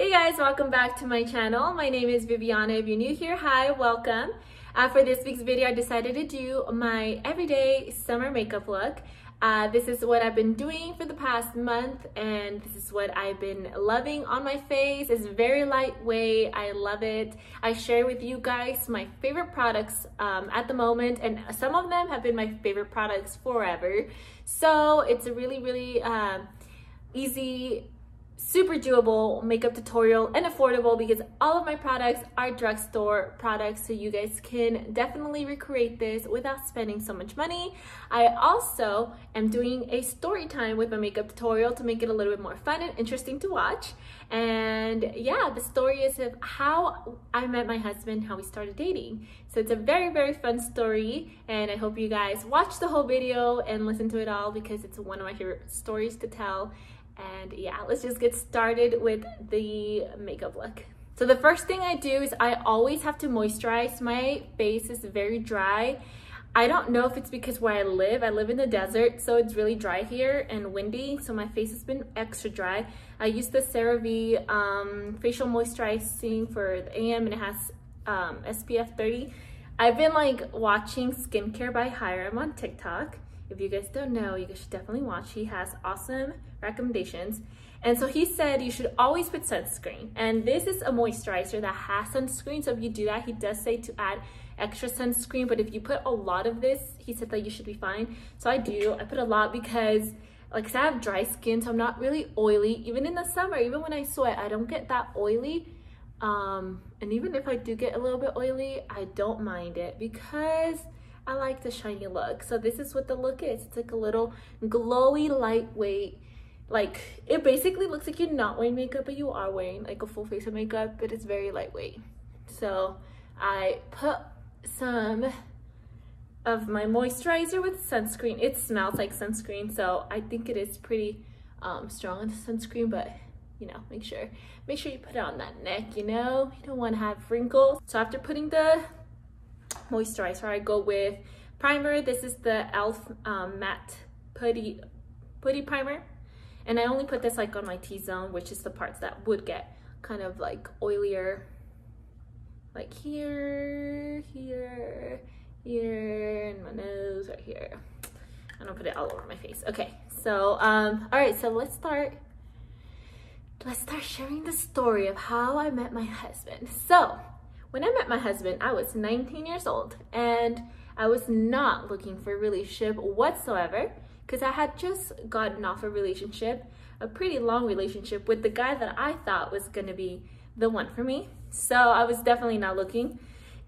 Hey guys, welcome back to my channel. My name is Viviana. If you're new here, hi, welcome. For this week's video, I decided to do my everyday summer makeup look. This is what I've been doing for the past month, and this is what I've been loving on my face. It's very lightweight. I love it. I share with you guys my favorite products at the moment, and some of them have been my favorite products forever. So it's a really easy, super doable makeup tutorial and affordable because all of my products are drugstore products, so you guys can definitely recreate this without spending so much money. I also am doing a story time with my makeup tutorial to make it a little bit more fun and interesting to watch. And yeah, the story is of how I met my husband, how we started dating. So it's a very fun story, and I hope you guys watch the whole video and listen to it all because it's one of my favorite stories to tell. And yeah, let's just get started with the makeup look. So the first thing I do is I always have to moisturize. My face is very dry. I don't know if it's because where I live in the desert, so it's really dry here and windy, so my face has been extra dry. I use the CeraVe facial moisturizing for the AM, and it has SPF 30. I've been like watching Skincare by Hiram on TikTok. If you guys don't know, you guys should definitely watch. He has awesome recommendations. And so he said you should always put sunscreen. And this is a moisturizer that has sunscreen. So if you do that, he does say to add extra sunscreen. But if you put a lot of this, he said that you should be fine. So I do. I put a lot because, like I said, I have dry skin, so I'm not really oily. Even in the summer, even when I sweat, I don't get that oily. And even if I do get a little bit oily, I don't mind it because I like the shiny look. So this is what the look is. It's like a little glowy, lightweight, like it basically looks like you're not wearing makeup, but you are wearing like a full face of makeup, but it's very lightweight. So I put some of my moisturizer with sunscreen. It smells like sunscreen, so I think it is pretty strong on the sunscreen, but you know, make sure you put it on that neck, you know, you don't want to have wrinkles. So after putting the moisturizer, I go with primer. This is the e.l.f. Matte Putty Primer, and I only put this like on my T-zone, which is the parts that would get kind of like oilier, like here, and my nose right here. I don't put it all over my face. Okay, so all right, so let's start sharing the story of how I met my husband. So when I met my husband, I was 19 years old, and I was not looking for a relationship whatsoever because I had just gotten off a relationship, a pretty long relationship with the guy that I thought was gonna be the one for me. So I was definitely not looking.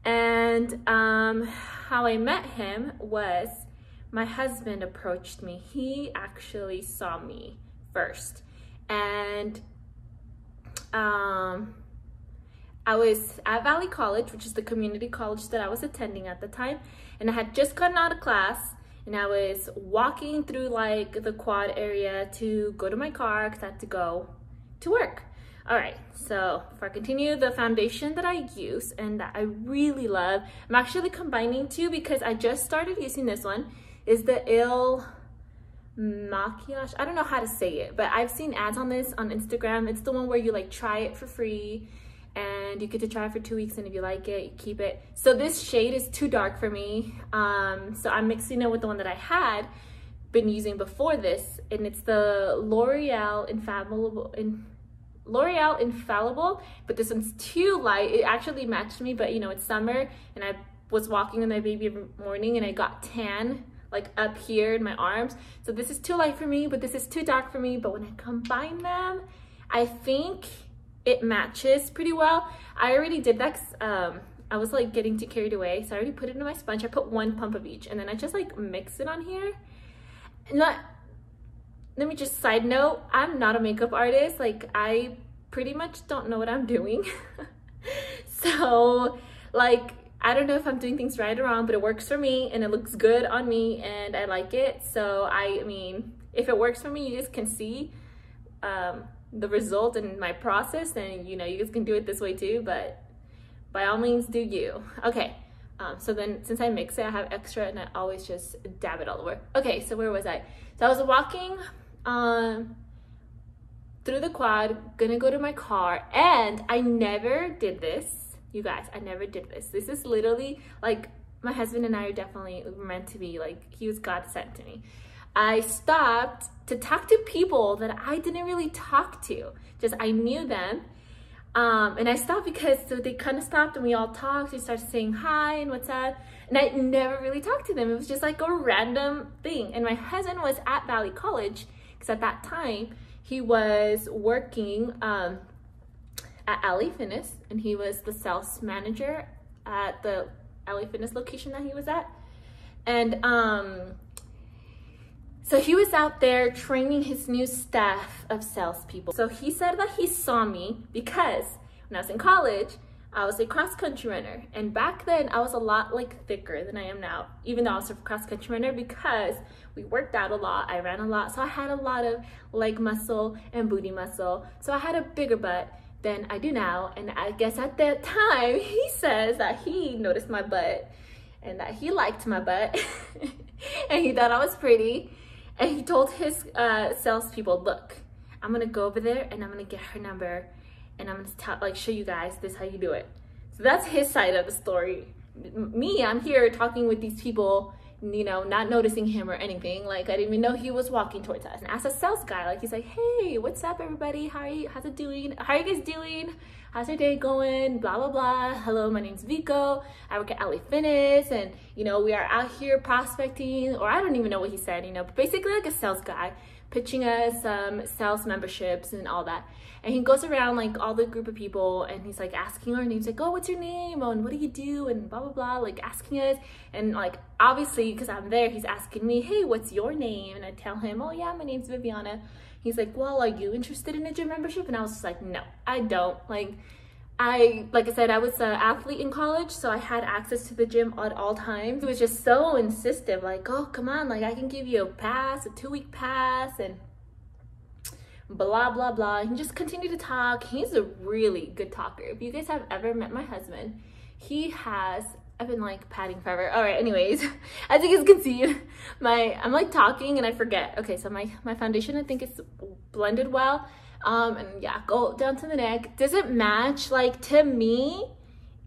And how I met him was my husband approached me. He actually saw me first. And I was at Valley College, which is the community college that I was attending at the time, and I had just gotten out of class, and I was walking through like the quad area to go to my car because I had to go to work. All right, so before I continue, the foundation that I use and that I really love, I'm actually combining two because I just started using this one, is the Il Maquillage. I don't know how to say it, but I've seen ads on this on Instagram. It's the one where you like try it for free, and you get to try it for 2 weeks, and if you like it, you keep it. So this shade is too dark for me, so I'm mixing it with the one that I had been using before this, and it's the L'Oreal Infallible, but this one's too light. It actually matched me, but you know, it's summer, and I was walking with my baby every morning, and I got tan like up here in my arms. So this is too light for me, but this is too dark for me. But when I combine them, I think it matches pretty well. I already did that 'cause, I was like getting too carried away, so I already put it in my sponge. I put 1 pump of each, and then I just like mix it on here. Let me just side note, I'm not a makeup artist. Like I pretty much don't know what I'm doing. So like I don't know if I'm doing things right or wrong, but it works for me and it looks good on me and I like it. So I mean, if it works for me, you guys can see the result in my process, and you know, you guys can do it this way too, but by all means do you. Okay, so then since I mix it, I have extra and I always just dab it all over. Okay, so where was I? So I was walking through the quad, gonna go to my car, and I never did this. You guys, I never did this. This is literally like, my husband and I are definitely meant to be, like, he was God sent to me. I stopped to talk to people that I didn't really talk to. Just, I knew them. And I stopped because so they kind of stopped and we all talked. We started saying hi and what's up. And I never really talked to them. It was just like a random thing. And my husband was at Valley College because at that time he was working at LA Fitness, and he was the sales manager at the LA Fitness location that he was at. And so he was out there training his new staff of salespeople. So he said that he saw me because when I was in college, I was a cross-country runner. And back then I was a lot like thicker than I am now, even though I was a cross-country runner, because we worked out a lot, I ran a lot. So I had a lot of leg muscle and booty muscle. So I had a bigger butt than I do now. And I guess at that time, he says that he noticed my butt and that he liked my butt and he thought I was pretty. And he told his salespeople, look, I'm gonna go over there and I'm gonna get her number and I'm gonna show you guys this how you do it. So that's his side of the story. Me, I'm here talking with these people, you know, not noticing him or anything. Like, I didn't even know he was walking towards us. And as a sales guy, like, he's like, hey, what's up, everybody? How's it doing? How are you guys doing? How's your day going? Blah, blah, blah. Hello, my name's Vico. I work at LA Fitness, and, you know, we are out here prospecting, or I don't even know what he said, you know, but basically like a sales guy pitching us sales memberships and all that. And he goes around like all the group of people and he's like asking our names, like, oh, what's your name? Oh, and what do you do? And blah, blah, blah, like asking us. And like, obviously, because I'm there, he's asking me, hey, what's your name? And I tell him, oh yeah, my name's Viviana. He's like, well, are you interested in a gym membership? And I was just like, no, I don't. Like I said, I was an athlete in college, so I had access to the gym at all times. He was just so insistent, like, oh, come on, like I can give you a pass, a 2-week pass, and blah, blah, blah. He just continued to talk. He's a really good talker. If you guys have ever met my husband, I've been like patting forever. All right, anyways, as you guys can see, I'm like talking and I forget. Okay, so my foundation, I think it's blended well. And yeah, go down to the neck. Does it match? Like, to me,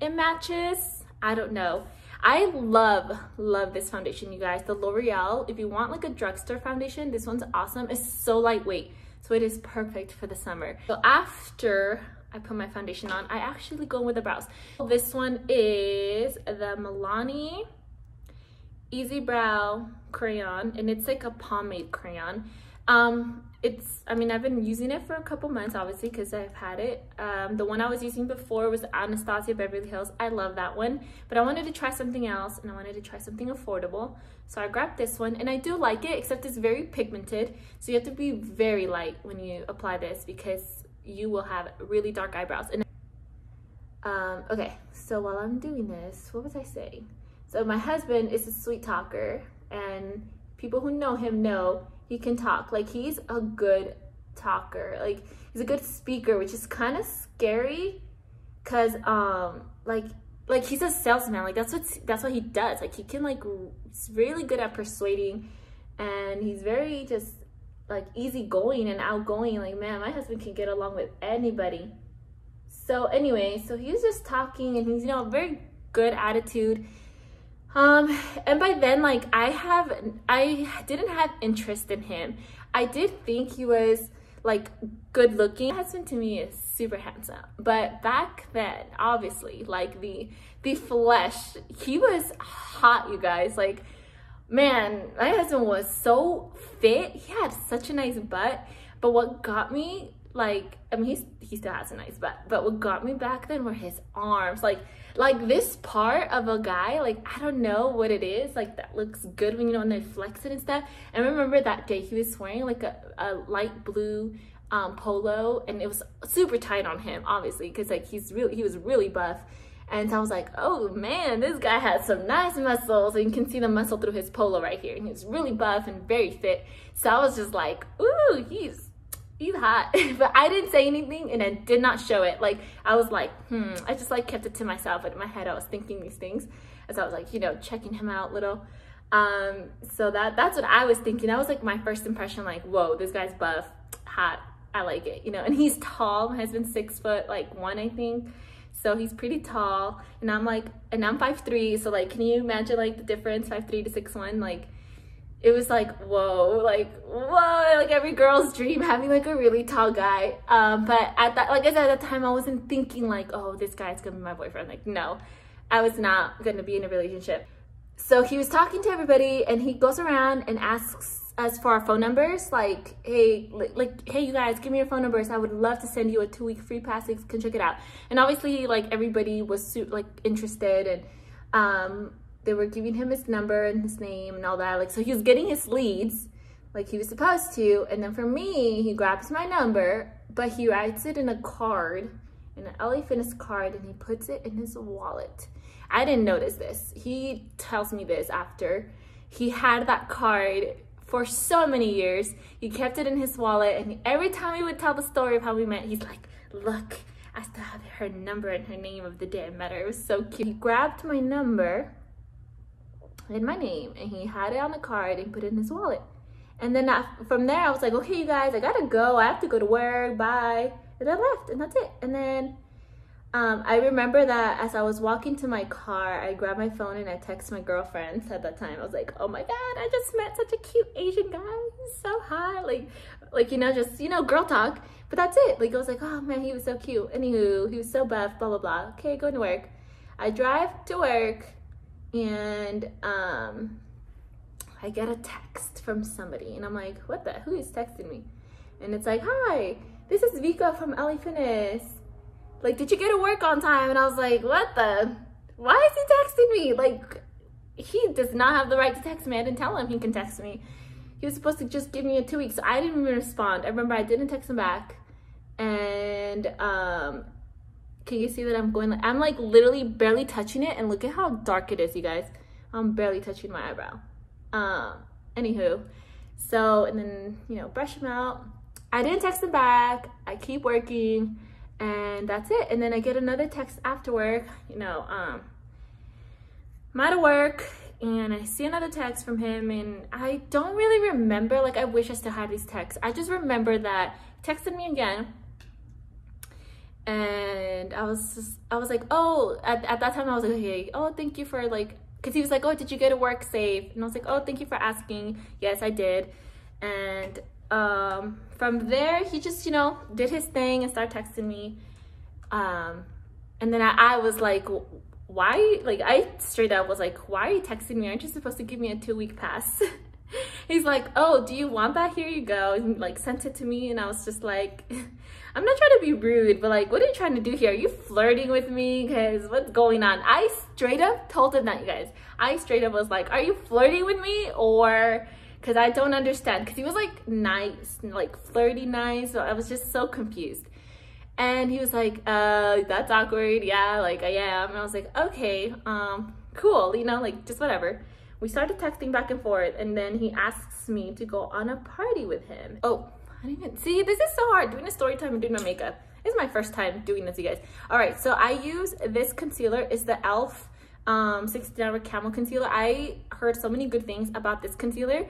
it matches. I don't know. I love this foundation, you guys. The L'Oreal, if you want like a drugstore foundation, this one's awesome. It's so lightweight, so it is perfect for the summer. So after I put my foundation on, I actually go with the brows. This one is the Milani Easy Brow Crayon, and it's like a pomade crayon. I've been using it for a couple months, obviously, because I've had it. The one I was using before was Anastasia Beverly Hills. I love that one, but I wanted to try something else, and I wanted to try something affordable. So I grabbed this one, and I do like it, except it's very pigmented. So you have to be very light when you apply this because you will have really dark eyebrows. And okay, so while I'm doing this, what was I saying? So my husband is a sweet talker, and people who know him know he can talk. Like, he's a good talker. Like, he's a good speaker, which is kind of scary because like he's a salesman. Like, that's what he does. Like, he can he's really good at persuading, and he's very just like easygoing and outgoing. Like, man, my husband can get along with anybody. So anyway, so he was just talking, and he's, you know, very good attitude. And by then, like, I didn't have interest in him. I did think he was like good looking. My husband to me is super handsome, but back then, obviously, like the flesh, he was hot, you guys. Like, man, my husband was so fit. He had such a nice butt. But what got me, like, I mean, he still has a nice butt, but what got me back then were his arms. Like this part of a guy, like, I don't know what it is, like, that looks good when, you know, when they flex it and stuff. And I remember that day he was wearing like a light blue polo, and it was super tight on him, obviously, because like he was really buff. And so I was like, oh man, this guy has some nice muscles. And you can see the muscle through his polo right here. And he's really buff and very fit. So I was just like, ooh, he's hot. But I didn't say anything, and I did not show it. Like, I was like, I just like kept it to myself. But in my head, I was thinking these things. And so I was like, you know, checking him out a little. So that's what I was thinking. That was like my first impression, like, whoa, this guy's buff, hot. I like it, you know. And he's tall. My husband's 6'1", I think. So he's pretty tall, and I'm 5'3", so like, can you imagine like the difference, 5'3" to 6'1"? Like, it was like, whoa, like every girl's dream, having like a really tall guy. But at that, like I said, at that time, I wasn't thinking like, oh, this guy's gonna be my boyfriend. Like, no, I was not gonna be in a relationship. So he was talking to everybody, and he goes around and asks us for our phone numbers, like, hey, hey, you guys, give me your phone numbers. I would love to send you a 2-week free pass so you can check it out. And obviously, like, everybody was like interested, and they were giving him his number and his name and all that. Like, so he was getting his leads like he was supposed to. And then for me, he grabs my number, but he writes it in a card, in an LA Fitness card, and he puts it in his wallet. I didn't notice this. He tells me this after. He had that card for so many years. He kept it in his wallet, and every time he would tell the story of how we met, he's like, look, I still have her number and her name of the day I met her. It was so cute. He grabbed my number and my name, and he had it on the card and put it in his wallet. And then from there, I was like, okay, you guys, I gotta go. I have to go to work, bye. And I left, and that's it. And then I remember that as I was walking to my car, I grabbed my phone and I texted my girlfriends at that time. I was like, oh my God, I just met such a cute Asian guy. He's so hot. Like, you know, just, you know, girl talk. But that's it. Like, I was like, oh man, he was so cute. Anywho, he was so buff, blah, blah, blah. Okay, going to work. I drive to work, and I get a text from somebody, and I'm like, what the, who is texting me? And it's like, hi, this is Vika from LA Fitness. Like, did you get to work on time? And I was like, what the, why is he texting me? Like, he does not have the right to text me. I didn't tell him he can text me. He was supposed to just give me a 2 weeks, so I didn't even respond. I remember I didn't text him back. And can you see that I'm like literally barely touching it, and look at how dark it is, you guys. I'm barely touching my eyebrow. Anywho, so, and then, you know, brush him out. I didn't text him back. I keep working, and that's it. And then I get another text after work, you know, I'm out of work, and I see another text from him, and I don't really remember, like, I wish I still had these texts. I just remember that he texted me again, and I was like, oh, at that time I was like, hey, oh, thank you for, like, because he was like, oh, did you get to work safe? And I was like, oh, thank you for asking. Yes, I did. And from there, he just, you know, did his thing and started texting me. And then I was like, why? Like, I straight up was like, why are you texting me? Aren't you supposed to give me a 2-week pass? He's like, oh, do you want that? Here you go. And like sent it to me, and I was just like, I'm not trying to be rude, but like, what are you trying to do here? Are you flirting with me? Because what's going on? I straight up told him that, you guys. I straight up was like, are you flirting with me? Or, because I don't understand. Because he was like nice, like flirty nice. So I was just so confused. And he was like, that's awkward. Yeah, like I am. And I was like, okay, cool. You know, like just whatever. We started texting back and forth, and then he asks me to go on a party with him. Oh, I didn't even see, this is so hard doing a story time and doing my makeup. It's my first time doing this, you guys. All right, so I use this concealer. It's the e.l.f. 16-hour Camel Concealer. I heard so many good things about this concealer.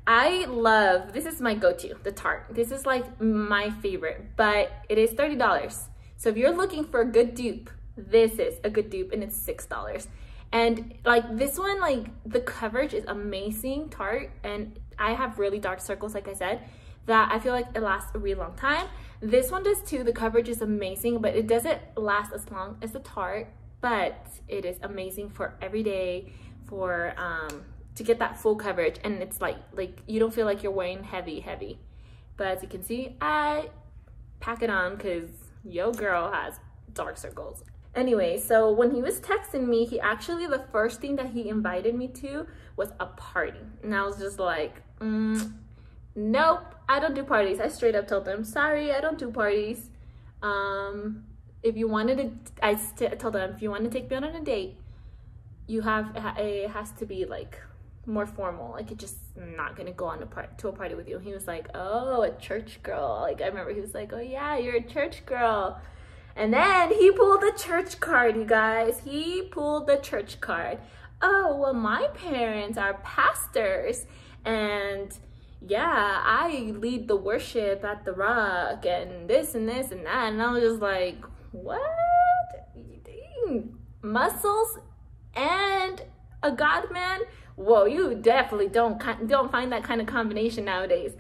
I love, this is my go-to, the Tarte. This is like my favorite, but it is $30. So if you're looking for a good dupe, this is a good dupe, and it's $6. And like this one, like the coverage is amazing, Tarte, and I have really dark circles, like I said, that I feel like it lasts a really long time. This one does too. The coverage is amazing, but it doesn't last as long as the Tarte, but it is amazing for every day, for to get that full coverage. And it's like you don't feel like you're wearing heavy. But as you can see, I pack it on because yo girl has dark circles. Anyway, so when he was texting me, he actually, the first thing that he invited me to was a party. And I was just like, nope, I don't do parties. I straight up told him, sorry, I don't do parties. If you wanted to, I told him, if you want to take me on a date, it has to be like more formal. Like, it's just not gonna go on to a party with you. He was like, oh, a church girl. Like, I remember he was like, oh yeah, you're a church girl. And then he pulled the church card, you guys. He pulled the church card. Oh, well, my parents are pastors, and yeah, I lead the worship at the Rock and this and this and that. And I was just like, what? Muscles and a God man? Whoa, you definitely don't find that kind of combination nowadays.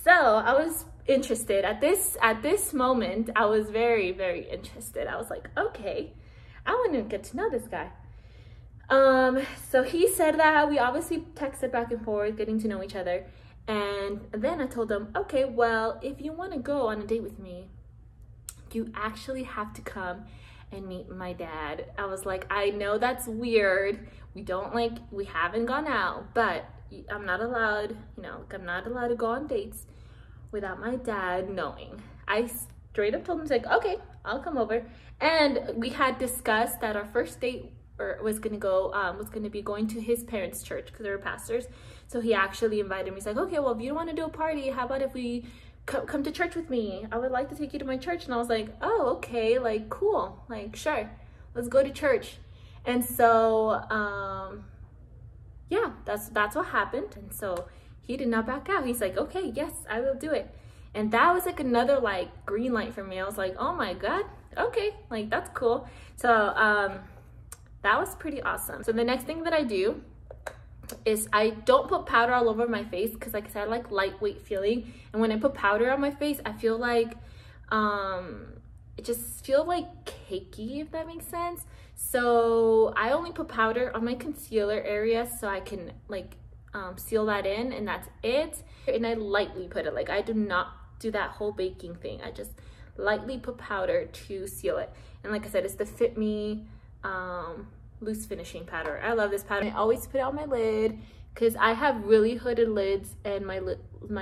So I was interested at this moment. I was very, very interested. I was like, okay, I want to get to know this guy. So he said that we obviously texted back and forth, getting to know each other. And then I told him, okay, well, if you want to go on a date with me, you actually have to come and meet my dad. I was like, I know that's weird. We haven't gone out, but I'm not allowed, I'm not allowed to go on dates without my dad knowing. I straight up told him, like, okay, I'll come over. And we had discussed that our first date was gonna be going to his parents' church because they were pastors. So he actually invited me. He's like, okay, well, if you don't want to do a party, how about if we come to church with me? I would like to take you to my church. And I was like, oh, okay, like, cool, like, sure, let's go to church. And so yeah, that's what happened. And so he did not back out. He's like, okay, yes, I will do it. And that was like another like green light for me. I was like, oh my God, okay, like, that's cool. So that was pretty awesome. So the next thing that I do is I don't put powder all over my face because, like I said, I like lightweight feeling. And when I put powder on my face, I feel like it just feels like cakey, if that makes sense. So I only put powder on my concealer area so I can like seal that in, and that's it. And I lightly put it, like, I do not do that whole baking thing. I just lightly put powder to seal it. And like I said, it's the Fit Me loose finishing powder. I love this powder. I always put it on my lid because I have really hooded lids, and my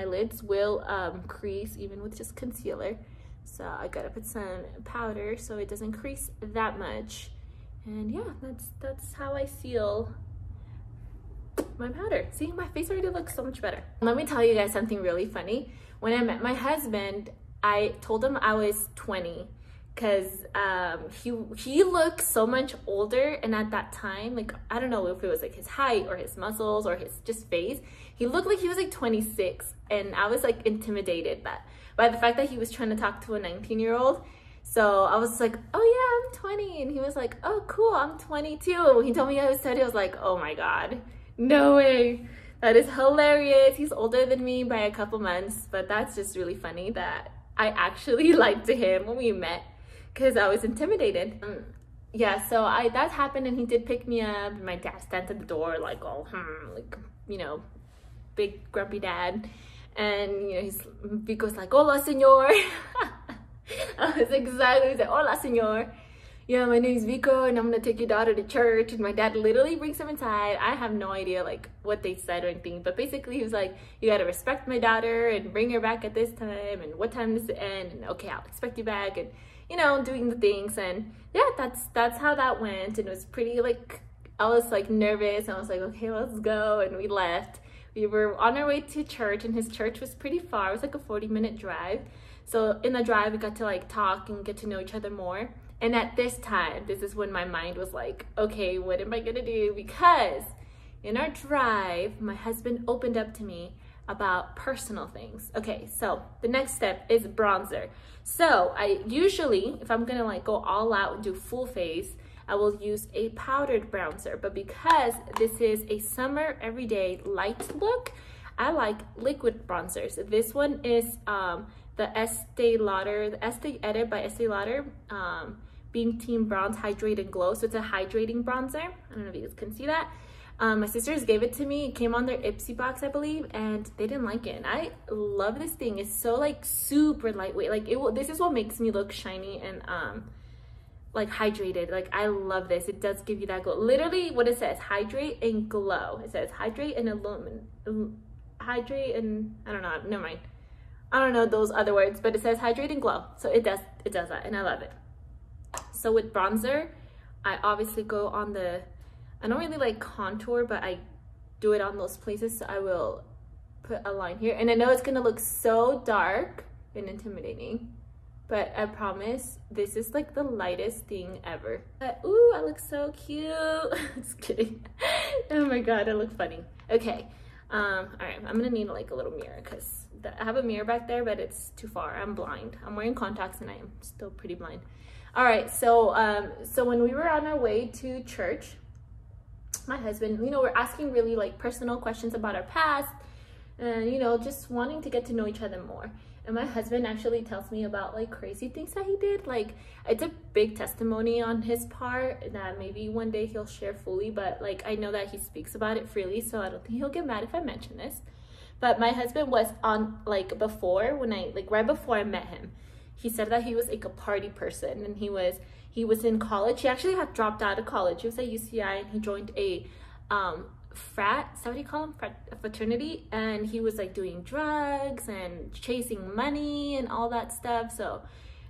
lids will crease even with just concealer. So I gotta put some powder so it doesn't crease that much. And yeah, that's how I seal my powder. See, my face already looks so much better. Let me tell you guys something really funny. When I met my husband, I told him I was 20 because he looked so much older. And at that time, like, I don't know if it was like his height or his muscles or his just face, he looked like he was like 26. And I was like intimidated by the fact that he was trying to talk to a 19-year-old. So I was like, oh yeah, I'm 20. And he was like, oh cool, I'm 22. When he told me I was 20, I was like, oh my God, no way. That is hilarious. He's older than me by a couple months, but that's just really funny that I actually liked him when we met because I was intimidated. Yeah, so that happened, and he did pick me up, and my dad stands at the door like, oh, like, big grumpy dad. And Vico's like, hola, señor. I was exactly like, hola, señor. Yeah, my name's Vico, and I'm gonna take your daughter to church. And my dad literally brings him inside. I have no idea like what they said or anything, but basically he was like, you gotta respect my daughter and bring her back at this time, and what time does it end, and okay, I'll expect you back, and doing the things. And yeah, that's how that went. And it was pretty, like, I was like nervous, and I was like, okay, let's go. And we left. We were on our way to church, and his church was pretty far. It was like a 40-minute drive. So in the drive, we got to like talk and get to know each other more. And at this time, this is when my mind was like, okay, what am I gonna do? Because in our drive, my husband opened up to me about personal things. Okay, so the next step is bronzer. So I usually, if I'm gonna like go all out and do full face, I will use a powdered bronzer. But because this is a summer everyday light look, I like liquid bronzers. This one is the Estee Edit by Estee Lauder. Beam Team Bronze Hydrate and Glow. So it's a hydrating bronzer. I don't know if you guys can see that. My sisters gave it to me. It came on their Ipsy box, I believe, and they didn't like it. And I love this thing. It's so like super lightweight. Like this is what makes me look shiny and like hydrated. Like I love this. It does give you that glow. Literally what it says, hydrate and glow. It says hydrate and hydrate and I don't know, never mind. I don't know those other words, but it says hydrate and glow. So it does that, and I love it. So with bronzer, I obviously go on I don't really like contour, but I do it on those places. So I will put a line here. And I know it's gonna look so dark and intimidating, but I promise this is like the lightest thing ever. Ooh, I look so cute. Just kidding. Oh my God, I look funny. Okay, All right, I'm gonna need like a little mirror because I have a mirror back there, but it's too far. I'm blind. I'm wearing contacts and I am still pretty blind. All right, so when we were on our way to church, my husband, you know, we're asking really like personal questions about our past and, you know, just wanting to get to know each other more. And my husband actually tells me about like crazy things that he did. Like, it's a big testimony on his part that maybe one day he'll share fully, but like I know that he speaks about it freely, so I don't think he'll get mad if I mention this. But my husband was on, like, before, when I, like, right before I met him, he said that he was like a party person, and he was in college. He actually had dropped out of college. He was at UCI and he joined a frat, is that what you call them? A fraternity, and he was like doing drugs and chasing money and all that stuff. So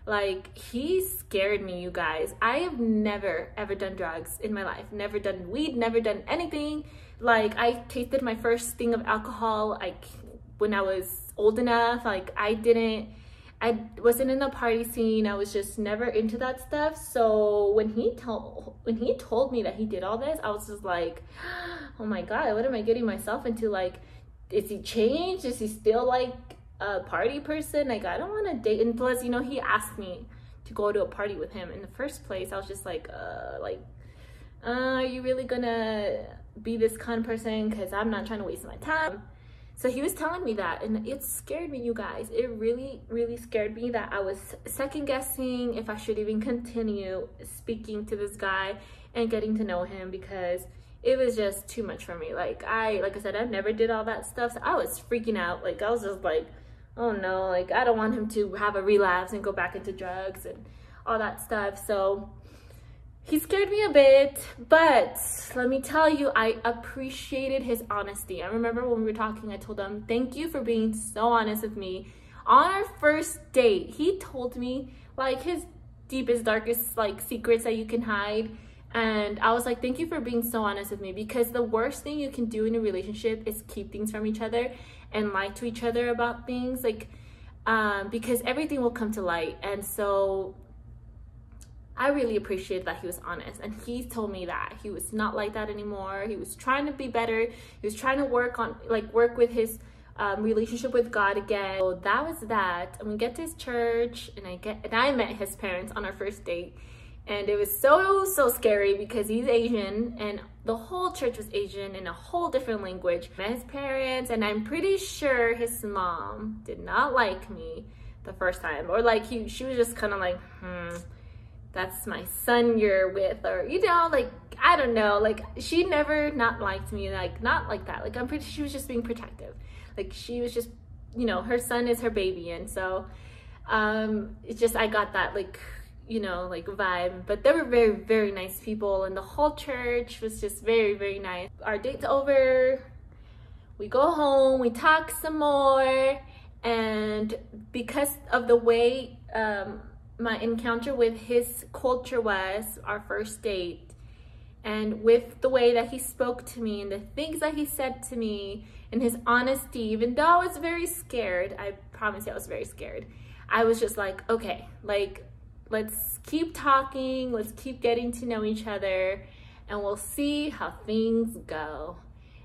like, he scared me, you guys. I have never ever done drugs in my life, never done weed, never done anything. Like, I tasted my first thing of alcohol like when I was old enough. Like, I wasn't in the party scene. I was just never into that stuff. So when he told me that he did all this, I was just like, oh my God, what am I getting myself into? Like, is he changed? Is he still like a party person? Like, I don't want to date. And plus, you know, he asked me to go to a party with him. In the first place, I was just like, are you really gonna be this kind of person? Because I'm not trying to waste my time. So he was telling me that, and it scared me, you guys. It really, really scared me that I was second guessing if I should even continue speaking to this guy and getting to know him, because it was just too much for me. Like I said, I never did all that stuff, so I was freaking out. Like, I was just like, oh no, like, I don't want him to have a relapse and go back into drugs and all that stuff. So he scared me a bit, but let me tell you, I appreciated his honesty. I remember when we were talking, I told him, thank you for being so honest with me. On our first date, he told me like his deepest, darkest like secrets that you can hide. And I was like, thank you for being so honest with me, because the worst thing you can do in a relationship is keep things from each other and lie to each other about things, like, because everything will come to light. And so I really appreciated that he was honest, and he told me that he was not like that anymore. He was trying to be better. He was trying to work with his relationship with God again. So that was that. And we get to his church, and I met his parents on our first date, and it was so scary because he's Asian and the whole church was Asian in a whole different language. I met his parents, and I'm pretty sure his mom did not like me the first time, or like she was just kind of like, that's my son you're with, or, you know, like, I don't know, like, she never not liked me, like, not like that. Like, I'm pretty, she was just being protective. Like, she was just, you know, her son is her baby. And so it's just, I got that, like, you know, like, vibe. But they were very, very nice people, and the whole church was just very, very nice. Our date's over, we go home, we talk some more, and because of the way my encounter with his culture was, our first date, and with the way that he spoke to me and the things that he said to me and his honesty, even though I was very scared, I promise you I was very scared, I was just like, okay, like, let's keep talking, let's keep getting to know each other, and we'll see how things go.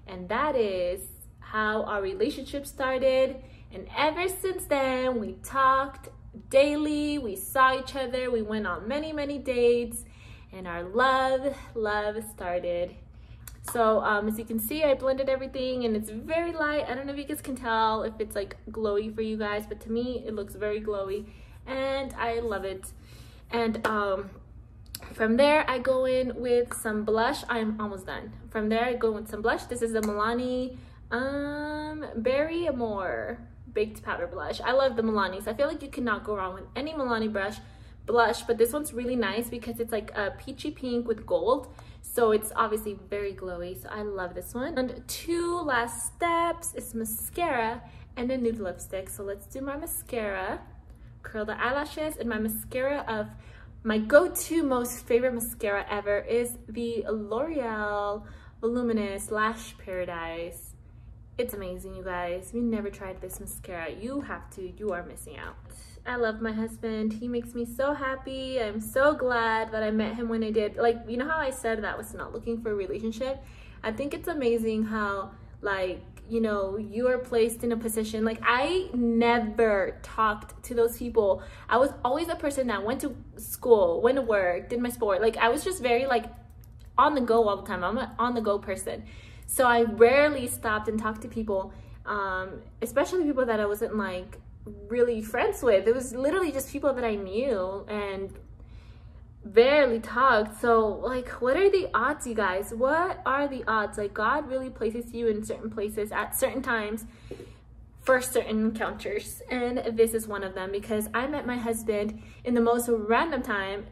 And that is how our relationship started. And ever since then, we talked daily, we saw each other, we went on many dates, and our love started. So as you can see, I blended everything, and it's very light. I don't know if you guys can tell if it's like glowy for you guys, but to me it looks very glowy, and I love it. And from there I go in with some blush. I'm almost done. From there I go with some blush. This is the Milani Berry Amore baked powder blush. I love the Milani's. I feel like you cannot go wrong with any Milani blush, but this one's really nice because it's like a peachy pink with gold, so it's obviously very glowy. So I love this one. And two last steps is mascara and a nude lipstick. So let's do my mascara, curl the eyelashes, and my mascara of my go-to most favorite mascara ever is the L'Oreal Voluminous Lash Paradise. It's amazing, you guys. If you never tried this mascara, you have to. You are missing out. I love my husband. He makes me so happy. I'm so glad that I met him when I did. Like, you know how I said that I was not looking for a relationship? I think it's amazing how, like, you know, you are placed in a position. Like, I never talked to those people. I was always a person that went to school, went to work, did my sport. Like, I was just very like on the go all the time. I'm an on the go person. So I rarely stopped and talked to people, especially people that I wasn't like really friends with. It was literally just people that I knew and barely talked. So like, what are the odds, you guys? What are the odds? Like, God really places you in certain places at certain times for certain encounters, and this is one of them, because I met my husband in the most random time,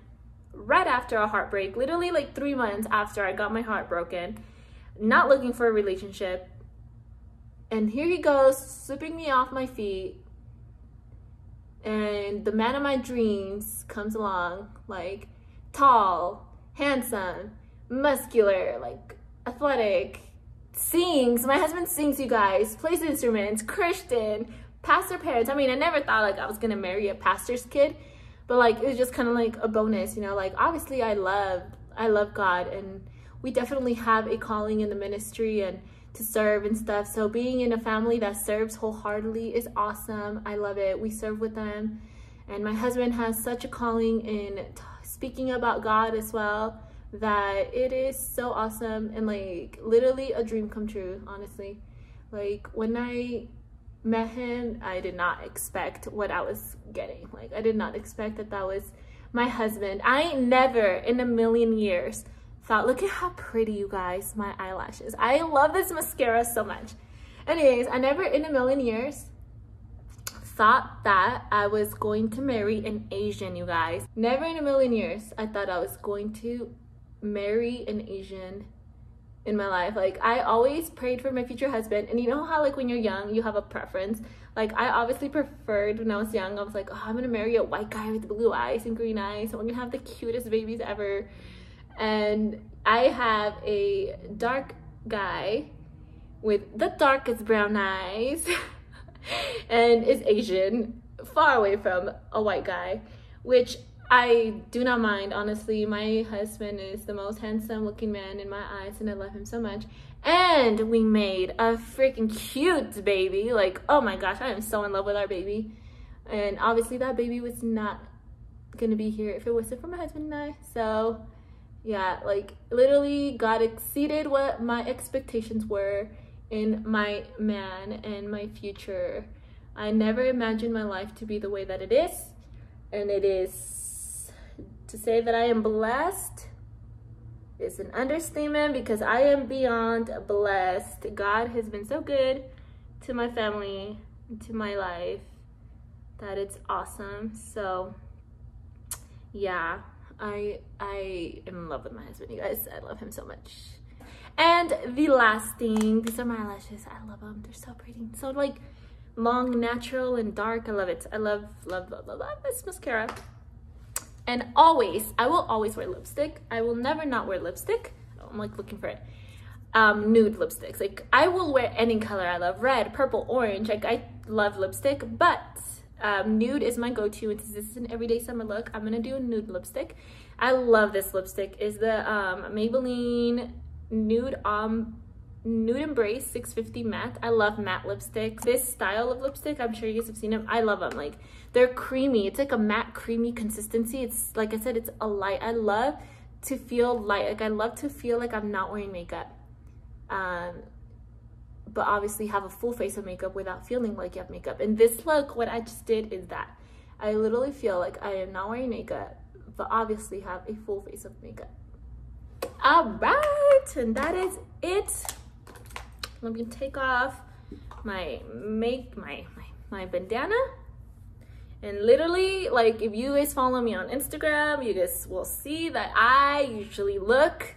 right after a heartbreak, literally like 3 months after I got my heart broken, not looking for a relationship, and here he goes sweeping me off my feet, and the man of my dreams comes along, like tall, handsome, muscular, like athletic, sings. My husband sings, you guys, plays instruments, Christian, pastor parents. I mean, I never thought like I was gonna marry a pastor's kid, but like it was just kind of like a bonus, you know. Like, obviously I love God, and we definitely have a calling in the ministry and to serve and stuff. So being in a family that serves wholeheartedly is awesome. I love it. We serve with them, and my husband has such a calling in speaking about God as well, that it is so awesome, and like literally a dream come true, honestly. Like, when I met him, I did not expect what I was getting. Like, I did not expect that that was my husband. I never in a million years thought, look at how pretty, you guys, my eyelashes. I love this mascara so much. Anyways, I never in a million years thought that I was going to marry an Asian, you guys. Never in a million years I thought I was going to marry an Asian in my life. Like, I always prayed for my future husband, and you know how like when you're young you have a preference. Like, I obviously preferred, when I was young, I was like, oh, I'm gonna marry a white guy with blue eyes and green eyes, and we're gonna have the cutest babies ever. And I have a dark guy with the darkest brown eyes and is Asian, far away from a white guy, which I do not mind, honestly. My husband is the most handsome looking man in my eyes, and I love him so much. And we made a freaking cute baby. Like, oh my gosh, I am so in love with our baby. And obviously that baby was not gonna be here if it wasn't for my husband and I. So yeah, like literally God exceeded what my expectations were in my man and my future. I never imagined my life to be the way that it is, and it is. To say that I am blessed is an understatement, because I am beyond blessed. God has been so good to my family and to my life that it's awesome. So yeah, I am in love with my husband, you guys. I love him so much. And the last thing, these are my eyelashes. I love them. They're so pretty. So like long, natural, and dark. I love it. I love this mascara. And always, I will always wear lipstick. I will never not wear lipstick. I'm like looking for it. Nude lipsticks. Like, I will wear any color. I love red, purple, orange. Like, I love lipstick, but nude is my go-to. And since this is an everyday summer look, I'm gonna do a nude lipstick. I love this lipstick. Is the Maybelline Nude Embrace 650 matte. I love matte lipsticks. This style of lipstick, I'm sure you guys have seen them. I love them. Like, they're creamy. It's like a matte creamy consistency. It's like I said, it's a light. I love to feel light. Like, I love to feel like I'm not wearing makeup, but obviously have a full face of makeup without feeling like you have makeup. And this look, what I just did is that I literally feel like I am not wearing makeup, but obviously have a full face of makeup. All right, and that is it. Let me take off my bandana, and literally, like, if you guys follow me on Instagram, you guys will see that I usually look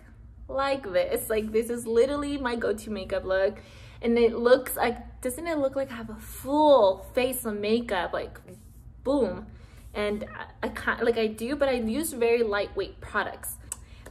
like this. Like, this is literally my go-to makeup look, and it looks like, doesn't it look like I have a full face of makeup? Like, boom. And I can't, like, I do, but I use very lightweight products.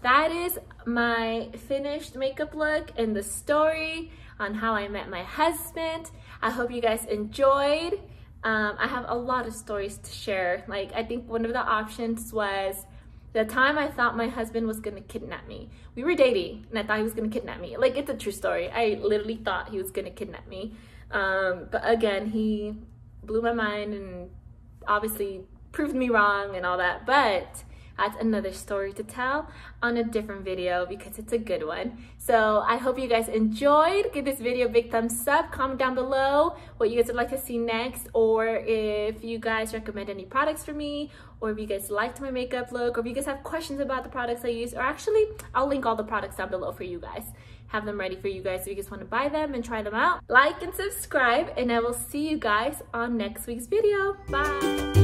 That is my finished makeup look and the story on how I met my husband. I hope you guys enjoyed. I have a lot of stories to share. Like, I think one of the options was The time I thought my husband was gonna kidnap me. We were dating and I thought he was gonna kidnap me. Like, it's a true story. I literally thought he was gonna kidnap me. But again, he blew my mind and obviously proved me wrong and all that. But that's another story to tell on a different video because it's a good one. So I hope you guys enjoyed. Give this video a big thumbs up. Comment down below what you guys would like to see next, or if you guys recommend any products for me, or if you guys liked my makeup look, or if you guys have questions about the products I use, or actually I'll link all the products down below for you guys. Have them ready for you guys if you guys want to buy them and try them out. Like and subscribe, and I will see you guys on next week's video. Bye.